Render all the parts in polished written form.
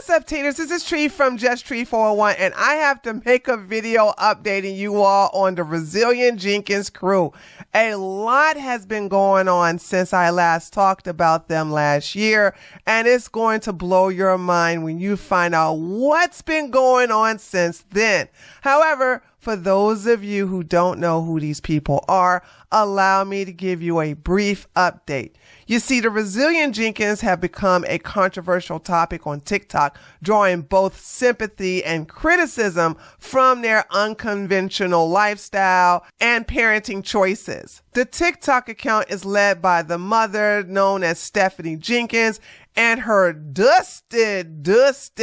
What's up, Teeners? This is Tree from Just Tree 401, and I have to make a video updating you all on the Resilient Jenkins crew. A lot has been going on since I last talked about them last year, and it's going to blow your mind when you find out what's been going on since then. However, for those of you who don't know who these people are, allow me to give you a brief update. You see, the Resilient Jenkins have become a controversial topic on TikTok, drawing both sympathy and criticism from their unconventional lifestyle and parenting choices. The TikTok account is led by the mother, known as Stephanie Jenkins, and her dusty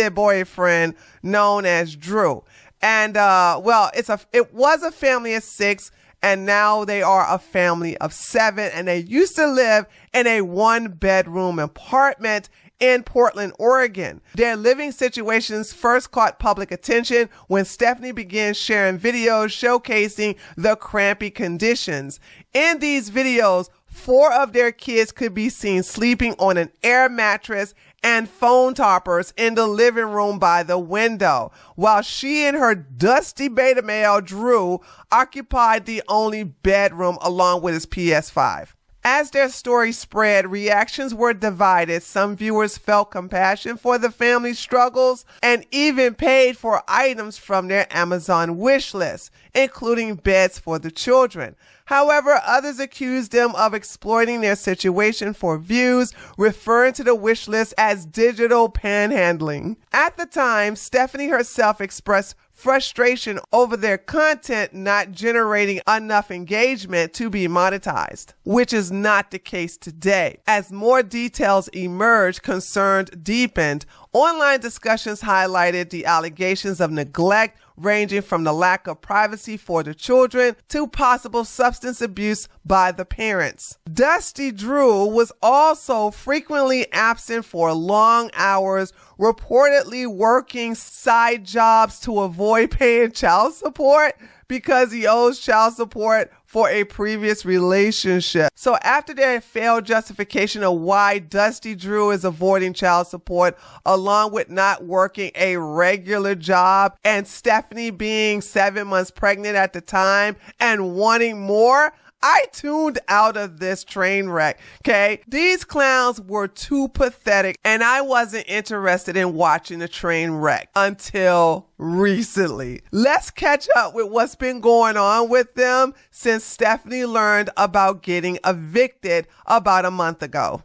boyfriend, known as Drew. And, it was a family of 6, and now they are a family of 7, and they used to live in a 1-bedroom apartment in Portland, Oregon. Their living situations first caught public attention when Stephanie began sharing videos showcasing the crampy conditions. In these videos, 4 of their kids could be seen sleeping on an air mattress and phone toppers in the living room by the window, while she and her dusty beta male, Drew, occupied the only bedroom along with his PS5. As their story spread, reactions were divided. Some viewers felt compassion for the family's struggles and even paid for items from their Amazon wish list, including beds for the children. However, others accused them of exploiting their situation for views, referring to the wish list as digital panhandling. At the time, Stephanie herself expressed frustration over their content not generating enough engagement to be monetized, which is not the case today. As more details emerged, concerns deepened. Online discussions highlighted the allegations of neglect, ranging from the lack of privacy for the children to possible substance abuse by the parents. Dusty Drew was also frequently absent for long hours, reportedly working side jobs to avoid paying child support because he owes child support for a previous relationship. So after their failed justification of why Dusty Drew is avoiding child support, along with not working a regular job and Stephanie being 7 months pregnant at the time and wanting more, I tuned out of this train wreck, okay? These clowns were too pathetic, and I wasn't interested in watching the train wreck until recently. Let's catch up with what's been going on with them since Stephanie learned about getting evicted about a month ago.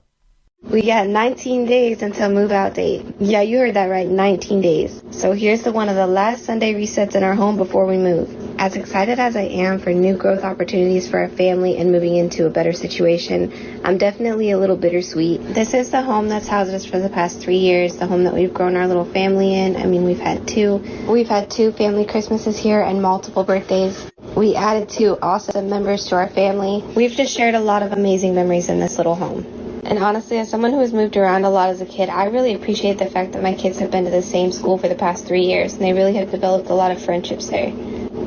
We got 19 days until move-out date. Yeah, you heard that right, 19 days. So here's one of the last Sunday resets in our home before we move. As excited as I am for new growth opportunities for our family and moving into a better situation, I'm definitely a little bittersweet. This is the home that's housed us for the past 3 years, the home that we've grown our little family in. I mean, we've had two family Christmases here and multiple birthdays. We added 2 awesome members to our family. We've just shared a lot of amazing memories in this little home. And honestly, as someone who has moved around a lot as a kid, I really appreciate the fact that my kids have been to the same school for the past 3 years, and they really have developed a lot of friendships there.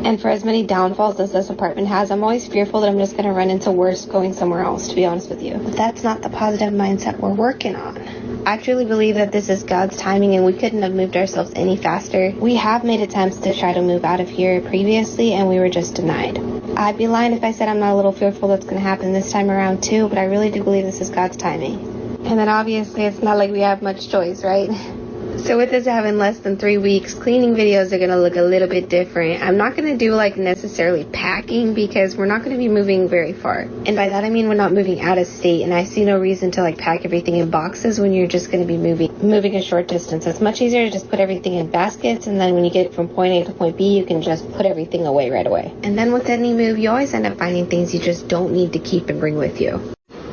And for as many downfalls as this apartment has, I'm always fearful that I'm just going to run into worse going somewhere else, to be honest with you. But that's not the positive mindset we're working on. I truly believe that this is God's timing and we couldn't have moved ourselves any faster. We have made attempts to try to move out of here previously and we were just denied. I'd be lying if I said I'm not a little fearful that's going to happen this time around too, but I really do believe this is God's timing. And then obviously it's not like we have much choice, right? So with this having less than 3 weeks, cleaning videos are going to look a little bit different. I'm not going to do like necessarily packing because we're not going to be moving very far. And by that I mean we're not moving out of state, and I see no reason to like pack everything in boxes when you're just going to be moving a short distance. It's much easier to just put everything in baskets, and then when you get from point A to point B, you can just put everything away right away. And then with any move, you always end up finding things you just don't need to keep and bring with you.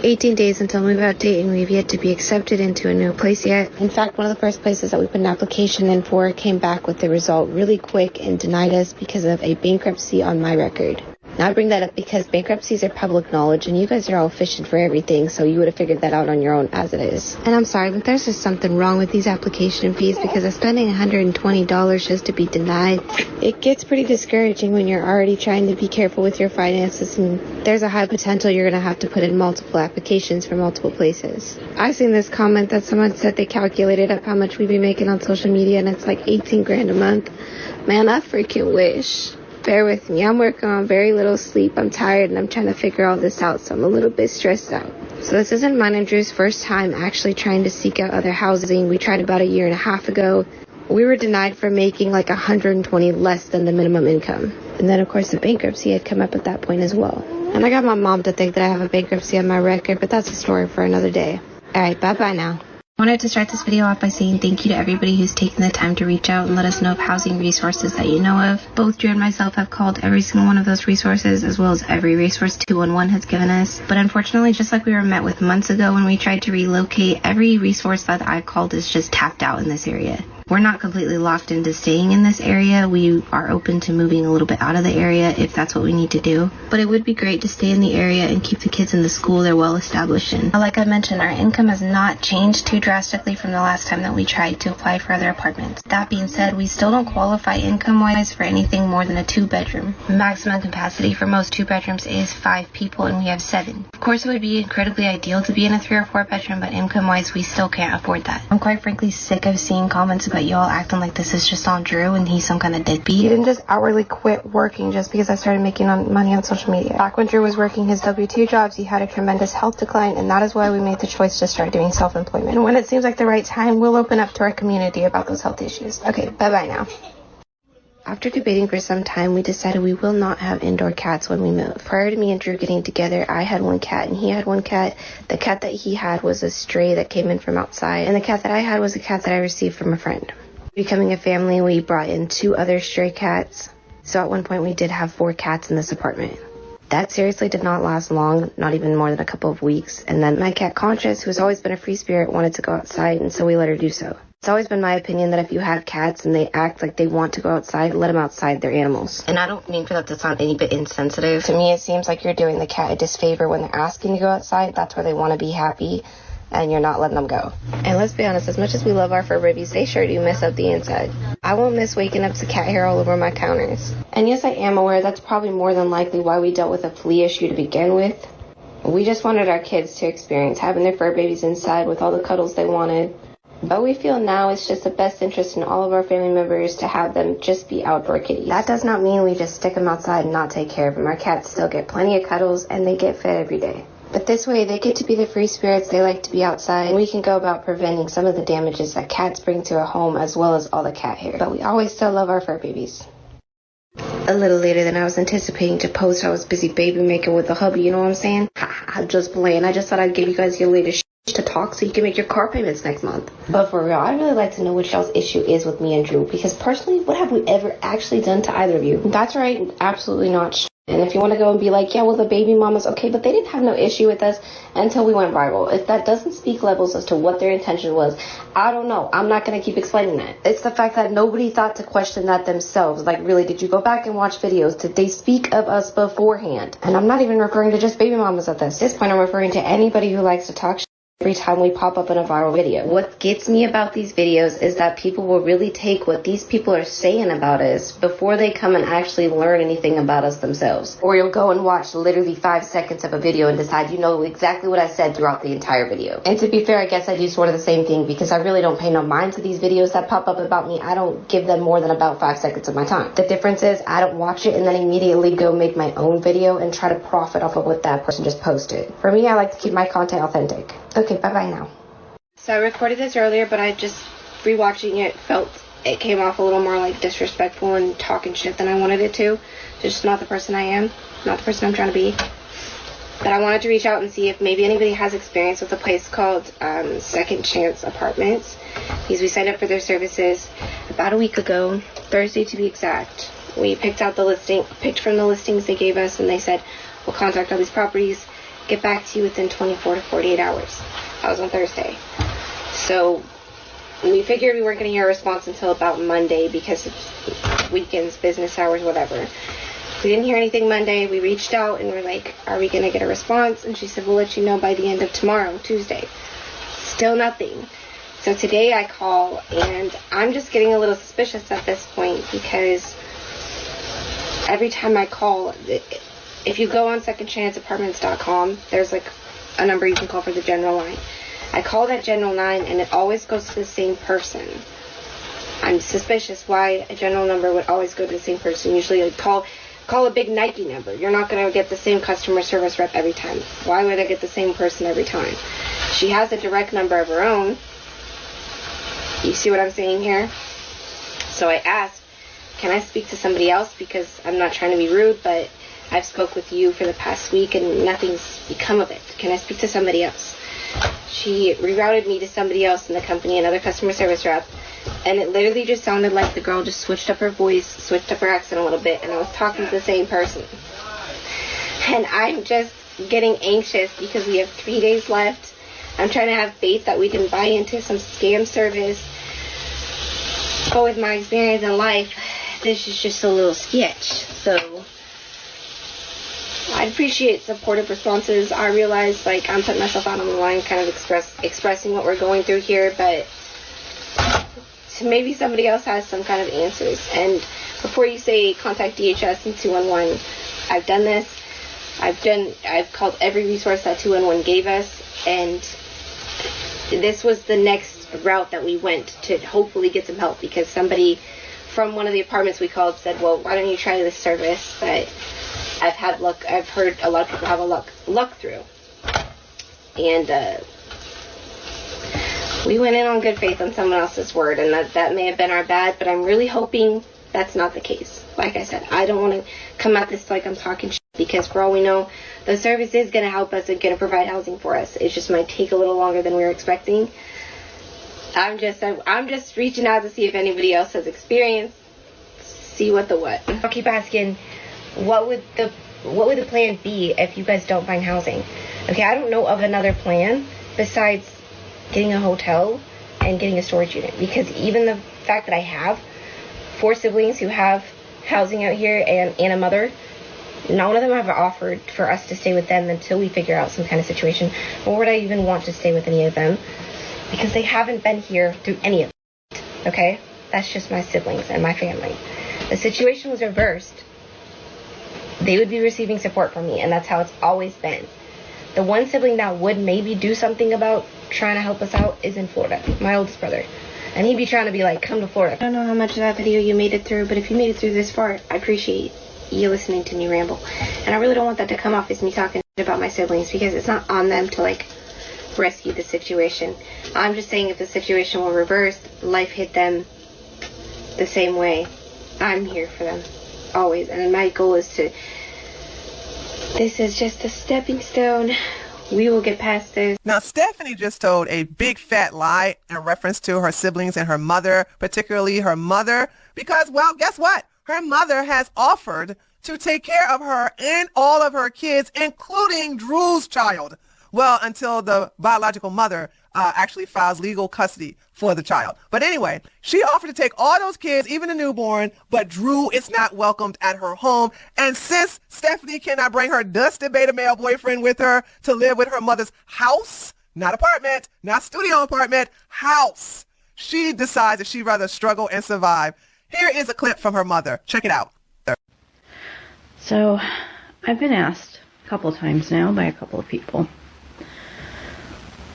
18 days until move-out date, and we've yet to be accepted into a new place yet. In fact, one of the first places that we put an application in for came back with the result really quick and denied us because of a bankruptcy on my record. Now, I bring that up because bankruptcies are public knowledge, and you guys are all fishing for everything, so you would have figured that out on your own as it is. And I'm sorry, but there's just something wrong with these application fees, because of spending $120 just to be denied, it gets pretty discouraging when you're already trying to be careful with your finances, and there's a high potential you're going to have to put in multiple applications for multiple places. I seen this comment that someone said they calculated up how much we'd be making on social media, and it's like 18 grand a month. Man, I freaking wish. Bear with me. I'm working on very little sleep. I'm tired and I'm trying to figure all this out, so I'm a little bit stressed out. So this isn't mine and Drew's first time actually trying to seek out other housing. We tried about a year and a half ago. We were denied for making like 120 less than the minimum income. And then of course the bankruptcy had come up at that point as well. And I got my mom to think that I have a bankruptcy on my record, but that's a story for another day. Alright, bye-bye now. I wanted to start this video off by saying thank you to everybody who's taken the time to reach out and let us know of housing resources that you know of. Both Drew and myself have called every single one of those resources, as well as every resource 211 has given us. But unfortunately, just like we were met with months ago when we tried to relocate, every resource that I called is just tapped out in this area. We're not completely locked into staying in this area. We are open to moving a little bit out of the area if that's what we need to do. But it would be great to stay in the area and keep the kids in the school they're well established in. Like I mentioned, our income has not changed too drastically from the last time that we tried to apply for other apartments. That being said, we still don't qualify income-wise for anything more than a 2-bedroom. Maximum capacity for most 2-bedrooms is 5 people, and we have 7. Of course, it would be incredibly ideal to be in a 3 or 4-bedroom, but income-wise, we still can't afford that. I'm quite frankly sick of seeing comments about y'all acting like this is just on Drew and he's some kind of deadbeat. He didn't just hourly quit working just because I started making money on social media. Back when Drew was working his W-2 jobs, he had a tremendous health decline, and that is why we made the choice to start doing self-employment. And when it seems like the right time, we'll open up to our community about those health issues. Okay, bye-bye now. After debating for some time, we decided we will not have indoor cats when we move. Prior to me and Drew getting together, I had 1 cat and he had 1 cat. The cat that he had was a stray that came in from outside, and the cat that I had was a cat that I received from a friend. Becoming a family, we brought in 2 other stray cats. So at one point we did have 4 cats in this apartment. That seriously did not last long, not even more than a couple of weeks. And then my cat Conscious, who's always been a free spirit, wanted to go outside, and so we let her do so. It's always been my opinion that if you have cats and they act like they want to go outside, let them outside. They're animals. And I don't mean for that to sound any bit insensitive. To me, it seems like you're doing the cat a disfavor when they're asking to go outside. That's where they want to be happy, and you're not letting them go. And let's be honest, as much as we love our fur babies, they sure do mess up the inside. I won't miss waking up to cat hair all over my counters. And yes, I am aware that's probably more than likely why we dealt with a flea issue to begin with. We just wanted our kids to experience having their fur babies inside with all the cuddles they wanted. But we feel now it's just the best interest in all of our family members to have them just be outdoor kitties. That does not mean we just stick them outside and not take care of them. Our cats still get plenty of cuddles and they get fed every day. But this way, they get to be the free spirits they like to be outside, and we can go about preventing some of the damages that cats bring to a home, as well as all the cat hair. But we always still love our fur babies. A little later than I was anticipating to post, I was busy baby making with the hubby, you know what I'm saying? I'm just playing. I just thought I'd give you guys your latest to talk so you can make your car payments next month. But for real, I'd really like to know what y'all's issue is with me and Drew, because personally, what have we ever actually done to either of you? That's right, absolutely not. And if you want to go and be like, yeah, well, the baby mama's okay, but they didn't have no issue with us until we went viral. If that doesn't speak levels as to what their intention was, I don't know. I'm not going to keep explaining that. It's the fact that nobody thought to question that themselves. Like, really, did you go back and watch videos? Did they speak of us beforehand? And I'm not even referring to just baby mamas at this. At this point, I'm referring to anybody who likes to talk shit every time we pop up in a viral video. What gets me about these videos is that people will really take what these people are saying about us before they come and actually learn anything about us themselves. Or you'll go and watch literally 5 seconds of a video and decide you know exactly what I said throughout the entire video. And to be fair, I guess I do sort of the same thing, because I really don't pay no mind to these videos that pop up about me. I don't give them more than about 5 seconds of my time. The difference is I don't watch it and then immediately go make my own video and try to profit off of what that person just posted. For me, I like to keep my content authentic. Okay, bye-bye now. So I recorded this earlier, but I just, rewatching it, felt it came off a little more like disrespectful and talking shit than I wanted it to. Just not the person I am, not the person I'm trying to be. But I wanted to reach out and see if maybe anybody has experience with a place called Second Chance Apartments, because we signed up for their services about a week ago, Thursday to be exact. We picked from the listings they gave us, and they said, we'll contact all these properties, get back to you within 24 to 48 hours. That was on Thursday. So we figured we weren't going to hear a response until about Monday because it's weekends, business hours, whatever. We didn't hear anything Monday. We reached out and we're like, are we going to get a response? And she said, we'll let you know by the end of tomorrow, Tuesday. Still nothing. So today I call, and I'm just getting a little suspicious at this point, because every time I call, if you go on secondchanceapartments.com, there's like a number you can call for the general line. I call that general line and it always goes to the same person. I'm suspicious why a general number would always go to the same person. Usually I'd call a big Nike number. You're not going to get the same customer service rep every time. Why would I get the same person every time? She has a direct number of her own. You see what I'm saying here? So I asked, can I speak to somebody else? Because I'm not trying to be rude, but I've spoke with you for the past week and nothing's become of it. Can I speak to somebody else? She rerouted me to somebody else in the company, another customer service rep, and it literally just sounded like the girl just switched up her voice, switched up her accent a little bit, and I was talking to the same person. And I'm just getting anxious because we have 3 days left. I'm trying to have faith that we can buy into some scam service. But with my experience in life, this is just a little sketch. So I'd appreciate supportive responses. I realize, like, I'm putting myself out on the line, kind of expressing what we're going through here, but maybe somebody else has some kind of answers. And before you say contact DHS and 211, I've done this. I've called every resource that 211 gave us, and this was the next route that we went to hopefully get some help, because somebody from one of the apartments we called said, well, why don't you try this service that I've had luck, I've heard a lot of people have a luck through. And we went in on good faith on someone else's word, and that may have been our bad, but I'm really hoping that's not the case. Like I said, I don't want to come at this like I'm talking shit, because for all we know, the service is going to help us and going to provide housing for us. It just might take a little longer than we were expecting. I'm just reaching out to see if anybody else has experience. See what the what. I'll keep asking, what would the plan be if you guys don't find housing? Okay, I don't know of another plan besides getting a hotel and getting a storage unit, because even the fact that I have 4 siblings who have housing out here and a mother, none of them have offered for us to stay with them until we figure out some kind of situation. Nor would I even want to stay with any of them, because they haven't been here through any of it. Okay? That's just my siblings and my family. The situation was reversed, they would be receiving support from me, and that's how it's always been. The one sibling that would maybe do something about trying to help us out is in Florida, my oldest brother. And he'd be trying to be like, come to Florida. I don't know how much of that video you made it through, but if you made it through this far, I appreciate you listening to me ramble. And I really don't want that to come off as me talking about my siblings, because it's not on them to like rescue the situation. I'm just saying, if the situation were reversed, life hit them the same way, I'm here for them always. And my goal is to, this is just a stepping stone. We will get past this. Now, Stephanie just told a big fat lie in reference to her siblings and her mother, particularly her mother, because, well, guess what? Her mother has offered to take care of her and all of her kids, including Drew's child. Well, until the biological mother actually files legal custody for the child. But anyway, she offered to take all those kids, even the newborn, but Drew is not welcomed at her home. And since Stephanie cannot bring her dusty beta male boyfriend with her to live with her mother's house, not apartment, not studio apartment, house, she decides that she'd rather struggle and survive. Here is a clip from her mother. Check it out. So, I've been asked a couple of times now by a couple of people,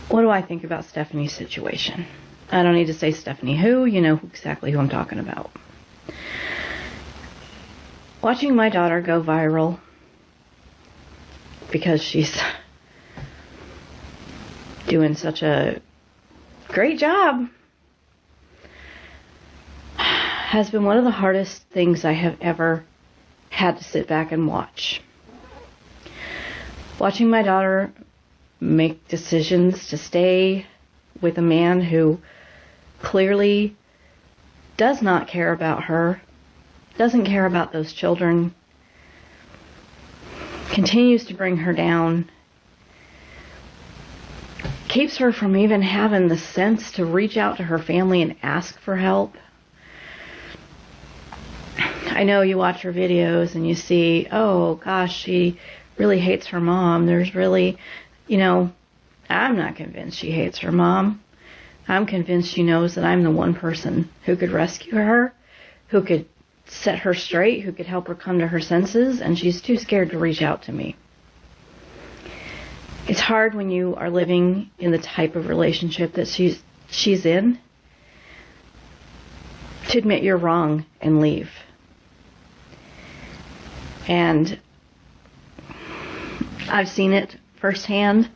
what do I think about Stephanie's situation? I don't need to say Stephanie who, you know exactly who I'm talking about. Watching my daughter go viral because she's doing such a great job has been one of the hardest things I have ever had to sit back and watch. Watching my daughter make decisions to stay with a man who clearly does not care about her, doesn't care about those children, continues to bring her down, keeps her from even having the sense to reach out to her family and ask for help. I know you watch her videos and you see, oh gosh, she really hates her mom. There's really, I'm not convinced she hates her mom. I'm convinced she knows that I'm the one person who could rescue her, who could set her straight, who could help her come to her senses, and she's too scared to reach out to me. It's hard when you are living in the type of relationship that she's in to admit you're wrong and leave. And I've seen it firsthand.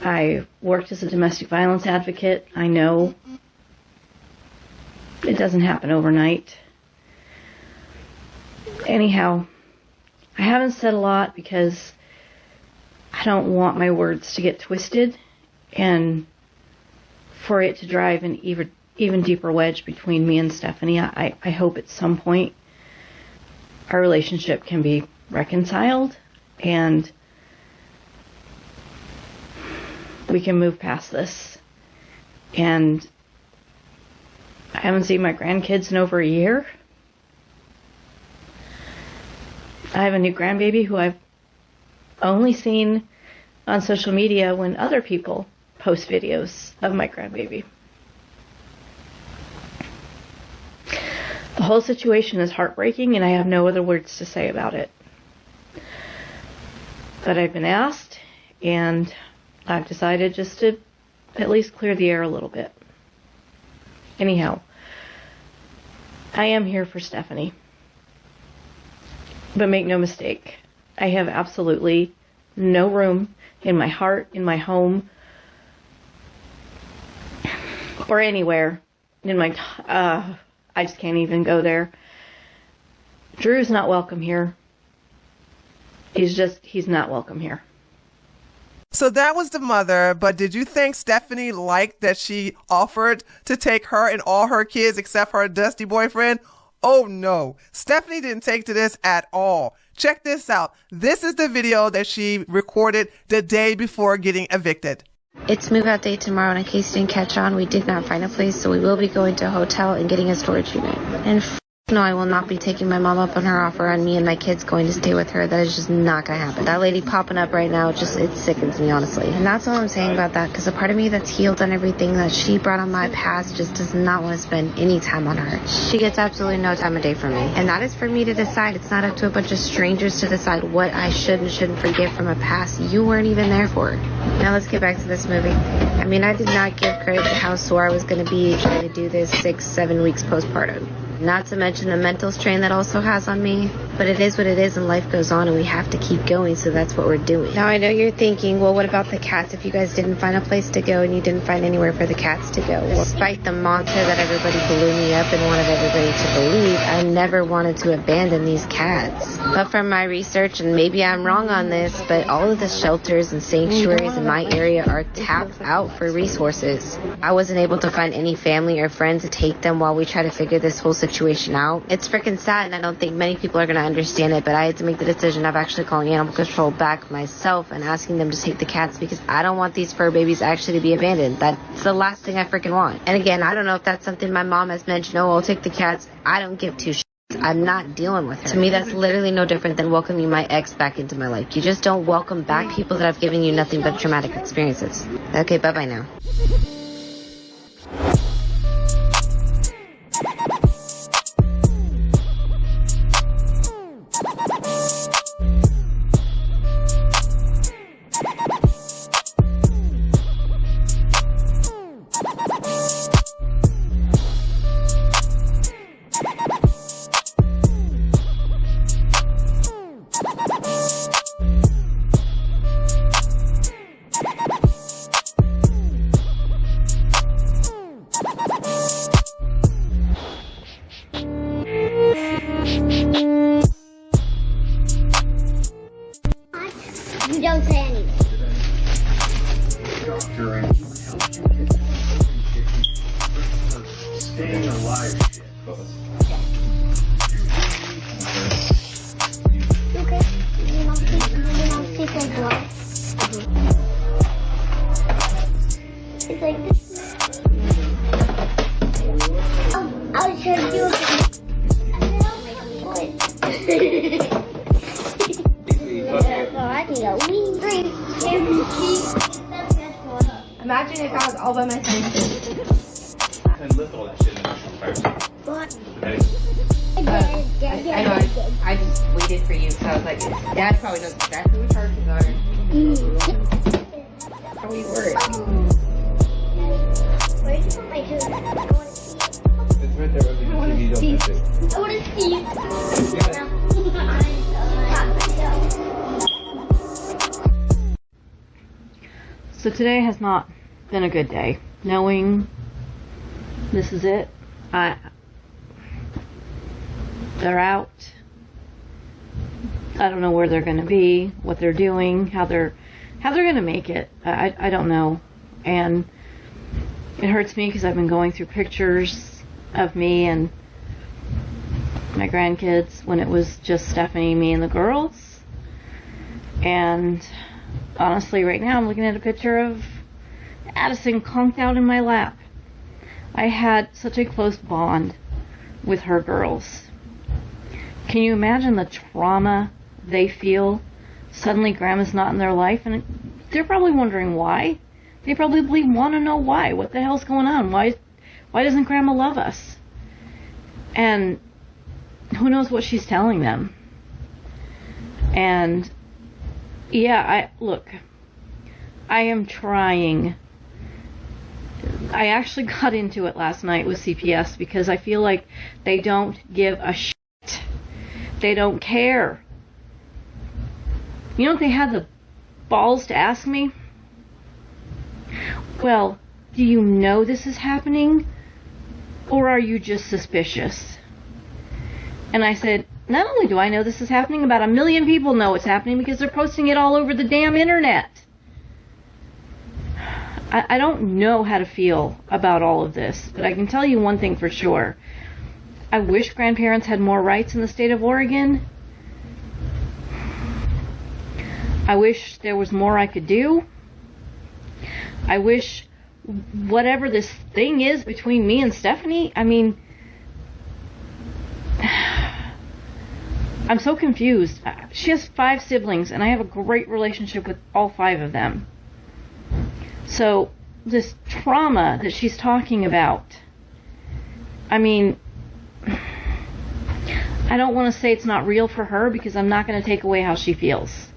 I worked as a domestic violence advocate. I know it doesn't happen overnight. Anyhow, I haven't said a lot because I don't want my words to get twisted and for it to drive an even deeper wedge between me and Stephanie. I hope at some point our relationship can be reconciled and we can move past this. And I haven't seen my grandkids in over a year. I have a new grandbaby who I've only seen on social media when other people post videos of my grandbaby. The whole situation is heartbreaking and I have no other words to say about it. But I've been asked and I've decided just to at least clear the air a little bit. Anyhow, I am here for Stephanie. But make no mistake, I have absolutely no room in my heart, in my home, or anywhere in my... I just can't even go there. Drew's not welcome here. He's not welcome here. So that was the mother, but did you think Stephanie liked that she offered to take her and all her kids except her dusty boyfriend? Oh no, Stephanie didn't take to this at all. Check this out. This is the video that she recorded the day before getting evicted. It's move out day tomorrow, and in case you didn't catch on, we did not find a place, so we will be going to a hotel and getting a storage unit. And no, I will not be taking my mom up on her offer on me and my kids going to stay with her. That is just not going to happen. That lady popping up right now, it sickens me, honestly. And that's all I'm saying about that, because a part of me that's healed on everything that she brought on my past just does not want to spend any time on her. She gets absolutely no time of day from me. And that is for me to decide. It's not up to a bunch of strangers to decide what I should and shouldn't forgive from a past you weren't even there for. Now let's get back to this movie. I mean, I did not give credit to how sore I was going to be trying to do this 6-7 weeks postpartum. Not to mention the mental strain that also has on me. But it is what it is and life goes on and we have to keep going, so that's what we're doing. Now I know you're thinking, well, what about the cats? If you guys didn't find a place to go and you didn't find anywhere for the cats to go. Despite the mantra that everybody blew me up and wanted everybody to believe, I never wanted to abandon these cats. But from my research, and maybe I'm wrong on this, but all of the shelters and sanctuaries in my area are tapped out for resources. I wasn't able to find any family or friends to take them while we try to figure this whole situation out. It's freaking sad, and I don't think many people are going to understand it, but I had to make the decision of actually calling animal control back myself and asking them to take the cats because I don't want these fur babies actually to be abandoned. That's the last thing I freaking want. And again, I don't know if that's something my mom has mentioned. Oh, I'll take the cats. I don't give two shits. I'm not dealing with her. To me, that's literally no different than welcoming my ex back into my life. You just don't welcome back people that have given you nothing but traumatic experiences. Okay, bye-bye now. You don't say anything. Staying alive. Okay. You want people's blood? It's like this. Oh, I'll show you. all by my senses. And lift all that shit in the first. What? I know. I just waited for you, so I was like, Dad probably knows exactly what charges are. How are you worried? Where did you put my tooth? I want to see it. It's right there. I want to see. I want to see it. So today has not been a good day. Knowing this is it, they're out. I don't know where they're going to be, what they're doing, how they're going to make it. I don't know, and it hurts me because I've been going through pictures of me and my grandkids when it was just Stephanie, me, and the girls. And honestly, right now I'm looking at a picture of Addison conked out in my lap. I had such a close bond with her girls. Can you imagine the trauma they feel? Suddenly Grandma's not in their life, and they're probably wondering why. They probably want to know why. What the hell's going on? Why doesn't Grandma love us? And who knows what she's telling them. And yeah, look, I am trying. I actually got into it last night with CPS because I feel like they don't give a shit. They don't care. You know what they had the balls to ask me? Well, do you know this is happening? Or are you just suspicious? And I said, not only do I know this is happening, about 1 million people know it's happening because they're posting it all over the damn internet. I don't know how to feel about all of this, but I can tell you one thing for sure. I wish grandparents had more rights in the state of Oregon. I wish there was more I could do. I wish whatever this thing is between me and Stephanie, I mean, I'm so confused. She has 5 siblings, and I have a great relationship with all 5 of them. So, this trauma that she's talking about, I mean, I don't want to say it's not real for her because I'm not going to take away how she feels.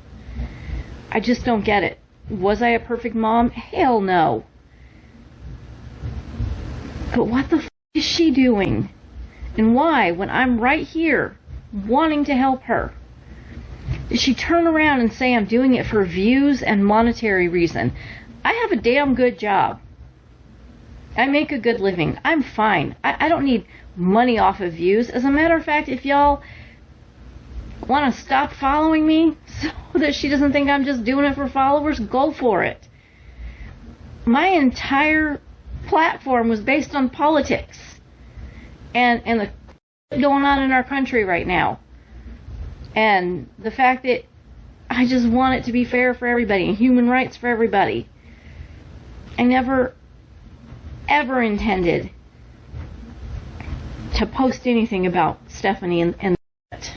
I just don't get it. Was I a perfect mom? Hell no. But what the f*** is she doing? And why, when I'm right here, wanting to help her, did she turn around and say I'm doing it for views and monetary reason? I have a damn good job. I make a good living. I'm fine. I don't need money off of views. As a matter of fact, if y'all want to stop following me so that she doesn't think I'm just doing it for followers, go for it. My entire platform was based on politics and the going on in our country right now. And the fact that I just want it to be fair for everybody and human rights for everybody. I never, ever intended to post anything about Stephanie and that.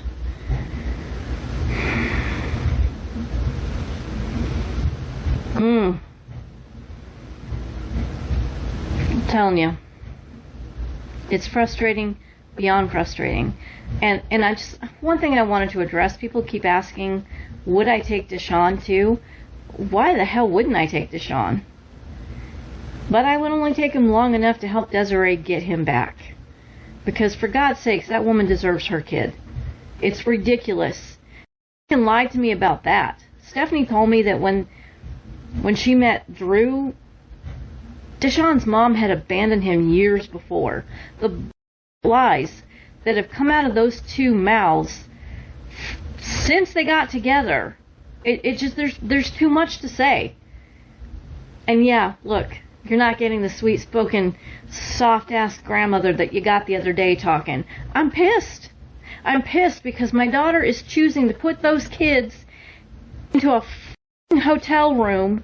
I'm telling you, it's frustrating, beyond frustrating. And I just, one thing I wanted to address, people keep asking, would I take Deshaun too? Why the hell wouldn't I take Deshaun? But I would only take him long enough to help Desiree get him back. Because for God's sakes, that woman deserves her kid. It's ridiculous. She can lie to me about that. Stephanie told me that when she met Drew, Deshaun's mom had abandoned him years before. The lies that have come out of those two mouths since they got together, it just, there's too much to say. And yeah, look, you're not getting the sweet-spoken, soft-ass grandmother that you got the other day talking. I'm pissed. I'm pissed because my daughter is choosing to put those kids into a hotel room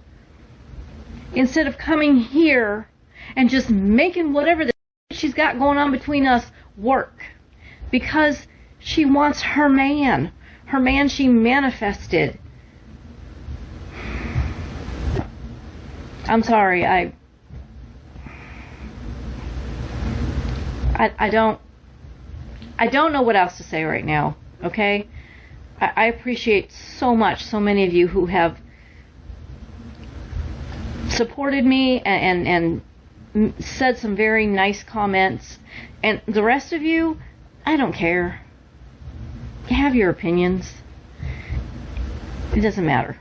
instead of coming here and just making whatever the she's got going on between us work. Because she wants her man she manifested. I'm sorry, I don't know what else to say right now, okay? I appreciate so many of you who have supported me and said some very nice comments. And the rest of you, I don't care. You have your opinions. It doesn't matter.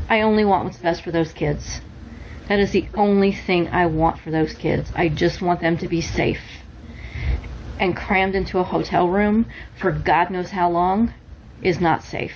I only want what's best for those kids. That is the only thing I want for those kids. I just want them to be safe. And crammed into a hotel room for God knows how long is not safe.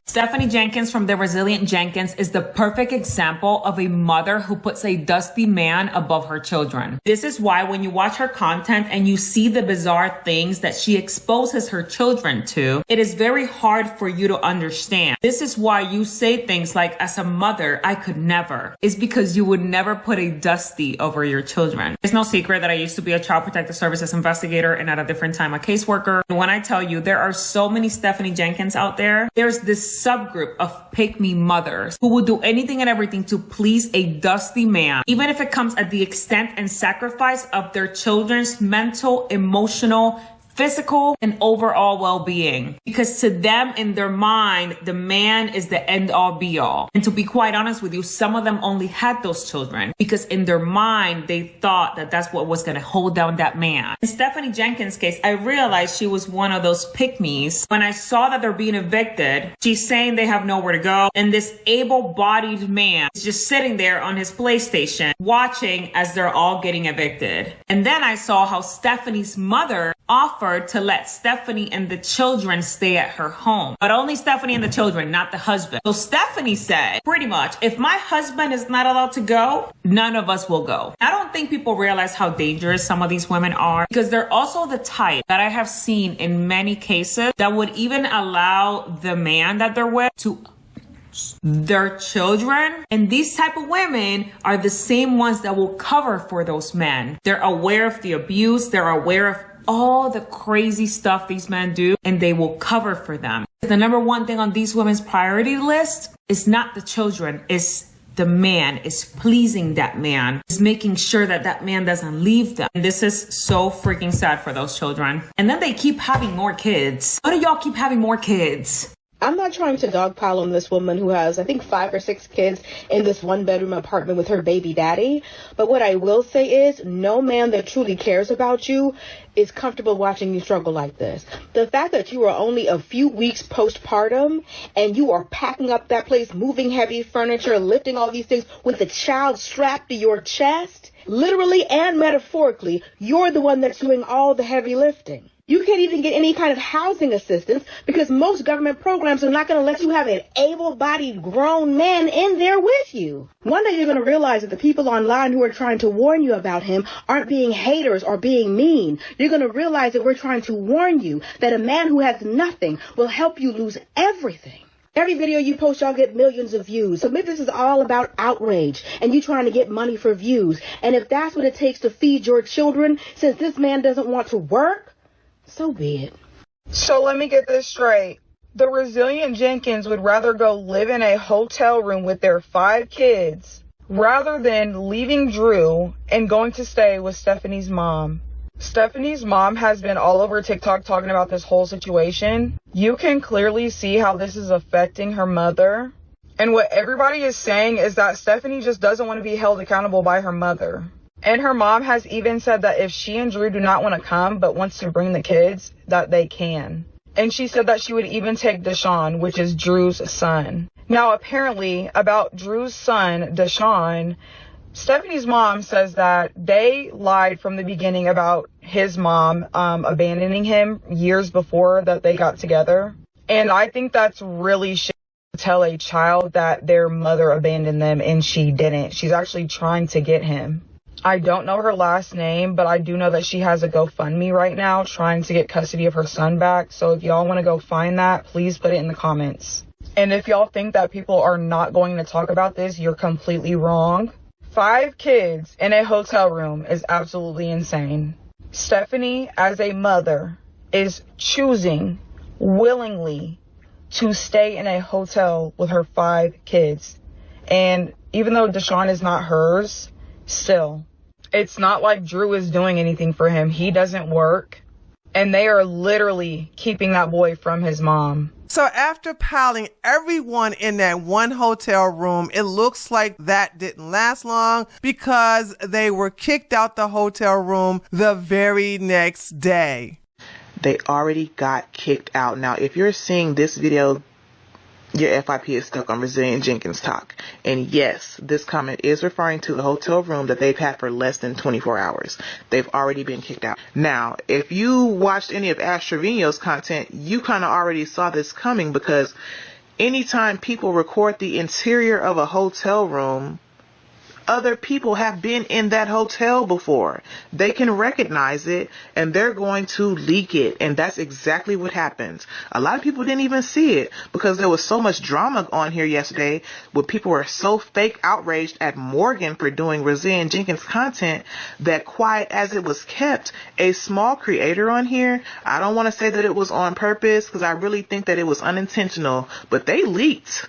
Stephanie Jenkins from The Resilient Jenkins is the perfect example of a mother who puts a dusty man above her children. This is why when you watch her content and you see the bizarre things that she exposes her children to, it is very hard for you to understand. This is why you say things like, as a mother, I could never. It's because you would never put a dusty over your children. It's no secret that I used to be a child protective services investigator and at a different time a caseworker. And when I tell you there are so many Stephanie Jenkins out there, there's this subgroup of pick-me mothers who will do anything and everything to please a dusty man, even if it comes at the extent and sacrifice of their children's mental, emotional, physical, and overall well-being. Because to them, in their mind, the man is the end-all be-all. And to be quite honest with you, some of them only had those children because in their mind, they thought that that's what was going to hold down that man. In Stephanie Jenkins' case, I realized she was one of those pick-me's. When I saw that they're being evicted, she's saying they have nowhere to go, and this able-bodied man is just sitting there on his PlayStation, watching as they're all getting evicted. And then I saw how Stephanie's mother offered to let Stephanie and the children stay at her home. But only Stephanie and the children, not the husband. So Stephanie said, pretty much, if my husband is not allowed to go, none of us will go. I don't think people realize how dangerous some of these women are because they're also the type that I have seen in many cases that would even allow the man that they're with to their children. And these type of women are the same ones that will cover for those men. They're aware of the abuse. They're aware of all the crazy stuff these men do, and they will cover for them. The number one thing on these women's priority list is not the children, it's the man, is pleasing that man, is making sure that that man doesn't leave them. And this is so freaking sad for those children. And then they keep having more kids. Why do y'all keep having more kids? I'm not trying to dogpile on this woman who has, I think, 5 or 6 kids in this one-bedroom apartment with her baby daddy. But what I will say is no man that truly cares about you is comfortable watching you struggle like this. The fact that you are only a few weeks postpartum and you are packing up that place, moving heavy furniture, lifting all these things with the child strapped to your chest, literally and metaphorically, you're the one that's doing all the heavy lifting. You can't even get any kind of housing assistance because most government programs are not going to let you have an able-bodied grown man in there with you. One day you're going to realize that the people online who are trying to warn you about him aren't being haters or being mean. You're going to realize that we're trying to warn you that a man who has nothing will help you lose everything. Every video you post, y'all get millions of views. So maybe this is all about outrage and you trying to get money for views. And if that's what it takes to feed your children, since this man doesn't want to work, so be it. So let me get this straight. The Resilient Jenkins would rather go live in a hotel room with their 5 kids rather than leaving Drew and going to stay with Stephanie's mom. Stephanie's mom has been all over TikTok talking about this whole situation. You can clearly see how this is affecting her mother. And what everybody is saying is that Stephanie just doesn't want to be held accountable by her mother. And her mom has even said that if she and Drew do not want to come but wants to bring the kids, that they can. And she said that she would even take Deshaun, which is Drew's son. Now, apparently, about Drew's son, Deshaun, Stephanie's mom says that they lied from the beginning about his mom abandoning him years before that they got together. And I think that's really shit to tell a child that their mother abandoned them and she didn't. She's actually trying to get him. I don't know her last name, but I do know that she has a GoFundMe right now trying to get custody of her son back. So if y'all want to go find that, please put it in the comments. And if y'all think that people are not going to talk about this, you're completely wrong. 5 kids in a hotel room is absolutely insane. Stephanie, as a mother, is choosing willingly to stay in a hotel with her 5 kids. And even though Deshaun is not hers, still, It's not like Drew is doing anything for him. He doesn't work. And they are literally keeping that boy from his mom. So after piling everyone in that one hotel room, it looks like that didn't last long because they were kicked out the hotel room the very next day. They already got kicked out. Now, if you're seeing this video, your FIP is stuck on Resilient Jenkins talk. And yes, this comment is referring to the hotel room that they've had for less than 24 hours. They've already been kicked out. Now, if you watched any of Ash Trevino's content, you kind of already saw this coming, because anytime people record the interior of a hotel room, other people have been in that hotel before. They can recognize it, and they're going to leak it. And that's exactly what happens. A lot of people didn't even see it because there was so much drama on here yesterday where people were so fake outraged at Morgan for doing Resilient Jenkins content that, quiet as it was kept, a small creator on here, I don't want to say that it was on purpose because I really think that it was unintentional, but they leaked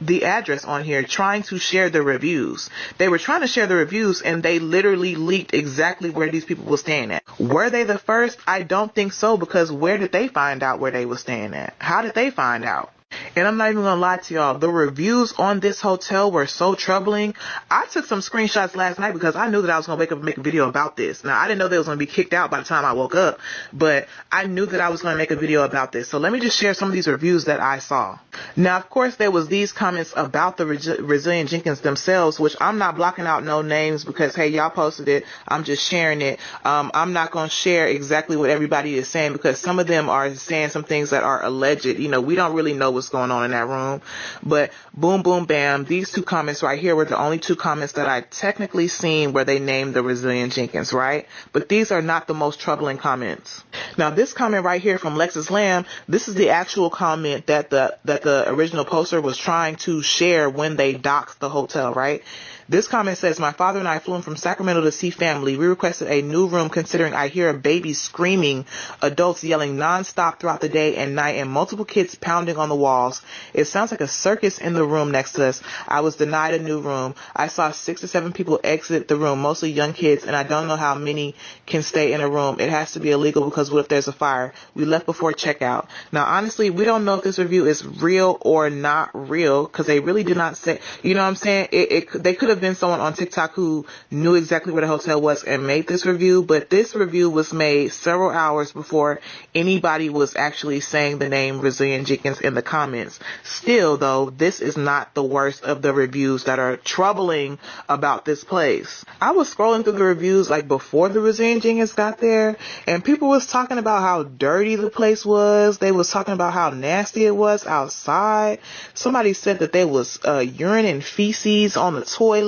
the address on here trying to share the reviews. They were trying to share the reviews, and they literally leaked exactly where these people were staying at. Were they the first? I don't think so, because where did they find out where they were staying at? How did they find out? And I'm not even gonna lie to y'all, the reviews on this hotel were so troubling. I took some screenshots last night because I knew that I was gonna wake up and make a video about this. Now, I didn't know they was gonna be kicked out by the time I woke up, but I knew that I was gonna make a video about this. So let me just share some of these reviews that I saw. Now, of course, there was these comments about the Resilient Jenkins themselves, which I'm not blocking out no names because, hey, y'all posted it. I'm just sharing it. I'm not gonna share exactly what everybody is saying because some of them are saying some things that are alleged. You know, we don't really know what's going on in that room, but boom, boom, bam, these two comments right here were the only two comments that I technically seen where they named the Resilient Jenkins, right? But these are not the most troubling comments. Now, this comment right here from Lexus Lamb, this is the actual comment that the original poster was trying to share when they doxed the hotel, right? This comment says, my father and I flew in from Sacramento to see family. We requested a new room considering I hear a baby screaming, adults yelling nonstop throughout the day and night, and multiple kids pounding on the walls. It sounds like a circus in the room next to us. I was denied a new room. I saw 6 to 7 people exit the room, mostly young kids, and I don't know how many can stay in a room. It has to be illegal because what if there's a fire? We left before checkout. Now, honestly, we don't know if this review is real or not real because they really did not say, you know what I'm saying? They could have been someone on TikTok who knew exactly where the hotel was and made this review, but this review was made several hours before anybody was actually saying the name Resilient Jenkins in the comments. Still, though, this is not the worst of the reviews that are troubling about this place. I was scrolling through the reviews like before the Resilient Jenkins got there, and people was talking about how dirty the place was. They was talking about how nasty it was outside. Somebody said that there was urine and feces on the toilet.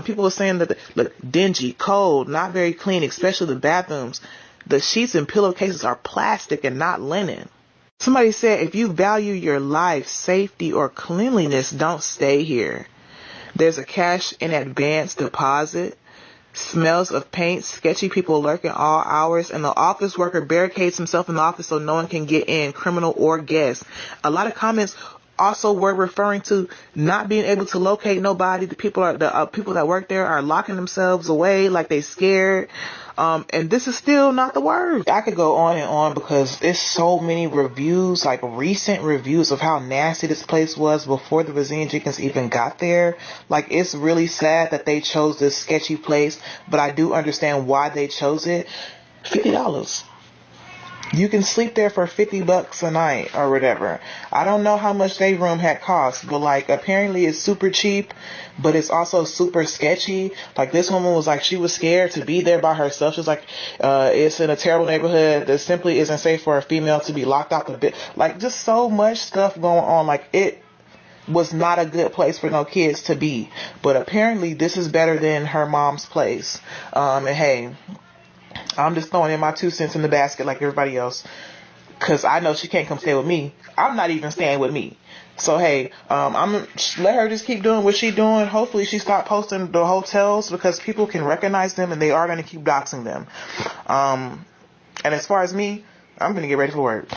People were saying that look dingy, cold, not very clean, especially the bathrooms. The sheets and pillowcases are plastic and not linen. Somebody said if you value your life, safety, or cleanliness, don't stay here. There's a cash in advance deposit. Smells of paint, sketchy people lurking all hours, and the office worker barricades himself in the office so no one can get in, criminal or guest. A lot of comments also were referring to not being able to locate nobody. The people that work there are locking themselves away like they scared. And this is still not the word. I could go on and on because there's so many reviews, like recent reviews of how nasty this place was before the Resilient Jenkins even got there. Like, it's really sad that they chose this sketchy place, but I do understand why they chose it. $50. You can sleep there for $50 a night or whatever. I don't know how much their room had cost, but like apparently it's super cheap, but it's also super sketchy. Like this woman was like, she was scared to be there by herself. She was like, it's in a terrible neighborhood that simply isn't safe for a female to be locked out the bed. Like just so much stuff going on. Like it was not a good place for no kids to be. But apparently this is better than her mom's place. And hey, I'm just throwing in my 2 cents in the basket like everybody else. Because I know she can't come stay with me. I'm not even staying with me. So, hey, I'm let her just keep doing what she's doing. Hopefully she stop posting the hotels because people can recognize them and they are going to keep doxing them. And as far as me, I'm going to get ready for work.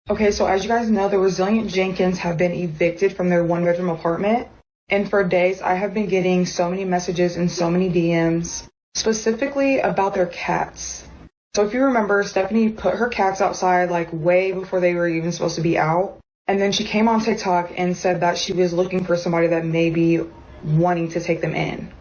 Okay, so as you guys know, the Resilient Jenkins have been evicted from their 1-bedroom apartment. And for days, I have been getting so many messages and so many DMs specifically about their cats. So if you remember, Stephanie put her cats outside like way before they were even supposed to be out. And then she came on TikTok and said that she was looking for somebody that may be wanting to take them in.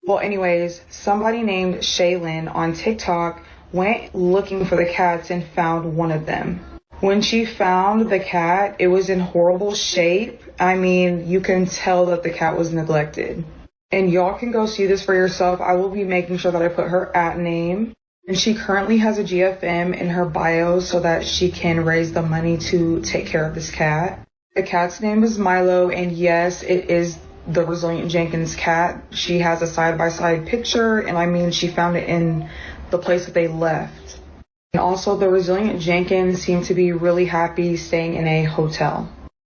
Well, anyways, somebody named Shaylin on TikTok went looking for the cats and found one of them. When she found the cat, it was in horrible shape. I mean, you can tell that the cat was neglected. And y'all can go see this for yourself. I will be making sure that I put her @name. And she currently has a GFM in her bio so that she can raise the money to take care of this cat. The cat's name is Milo, and yes, it is the Resilient Jenkins cat. She has a side-by-side picture, and I mean, she found it in the place that they left. And also, the Resilient Jenkins seem to be really happy staying in a hotel.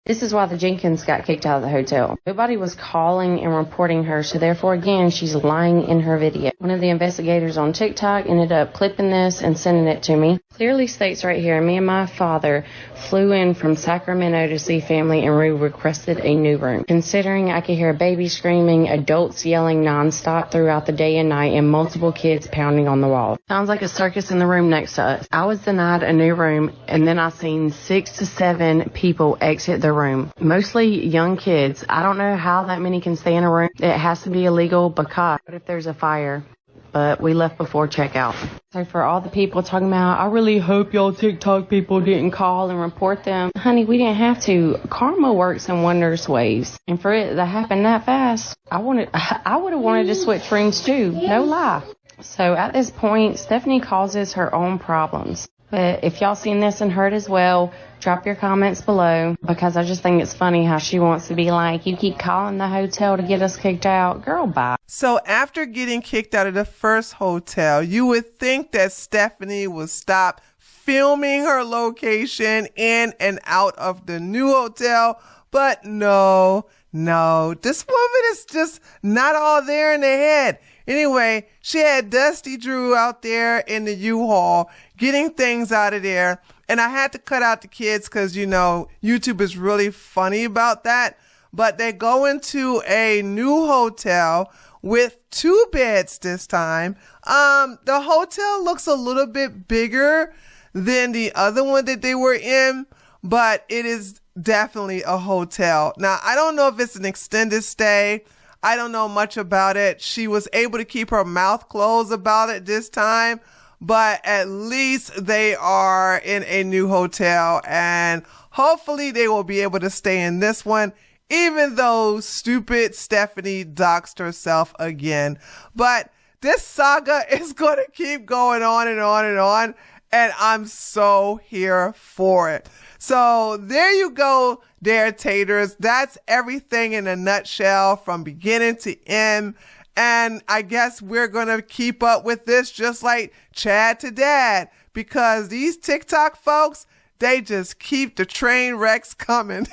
This is why the Jenkins got kicked out of the hotel. Nobody was calling and reporting her, so therefore, again, she's lying in her video. One of the investigators on TikTok ended up clipping this and sending it to me. Clearly states right here, me and my father flew in from Sacramento to see family and we requested a new room. Considering I could hear a baby screaming, adults yelling nonstop throughout the day and night, and multiple kids pounding on the wall. Sounds like a circus in the room next to us. I was denied a new room, and then I seen 6 to 7 people exit the room. Mostly young kids. I don't know how that many can stay in a room. It has to be illegal because what if there's a fire? But we left before checkout. So for all the people talking about, I really hope y'all TikTok people didn't call and report them. Honey, we didn't have to. Karma works in wondrous ways. And for it to happen that fast, I would have wanted to switch rooms too. No lie. So at this point, Stephanie causes her own problems. But if y'all seen this and heard as well, drop your comments below, because I just think it's funny how she wants to be like, you keep calling the hotel to get us kicked out. Girl, bye. So after getting kicked out of the first hotel, you would think that Stephanie would stop filming her location in and out of the new hotel, but no. This woman is just not all there in the head. Anyway, she had Dusty Drew out there in the U-Haul getting things out of there. And I had to cut out the kids because, you know, YouTube is really funny about that. But they go into a new hotel with 2 beds this time. The hotel looks a little bit bigger than the other one that they were in, but it is definitely a hotel. Now, I don't know if it's an extended stay. I don't know much about it. She was able to keep her mouth closed about it this time, but at least they are in a new hotel, and hopefully they will be able to stay in this one, even though stupid Stephanie doxed herself again. But this saga is going to keep going on and on and on, and I'm so here for it. So there you go, Dare Taters. That's everything in a nutshell from beginning to end. And I guess we're going to keep up with this just like Chad to Dad, because these TikTok folks, they just keep the train wrecks coming.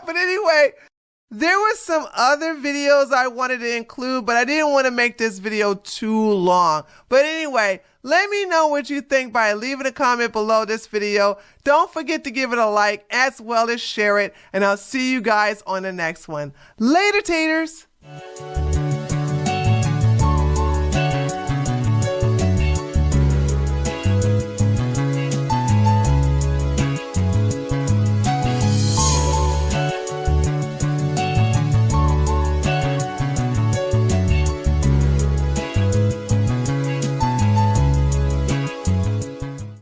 But anyway, there were some other videos I wanted to include, but I didn't want to make this video too long. But anyway, let me know what you think by leaving a comment below this video. Don't forget to give it a like as well as share it. And I'll see you guys on the next one. Later, Taters.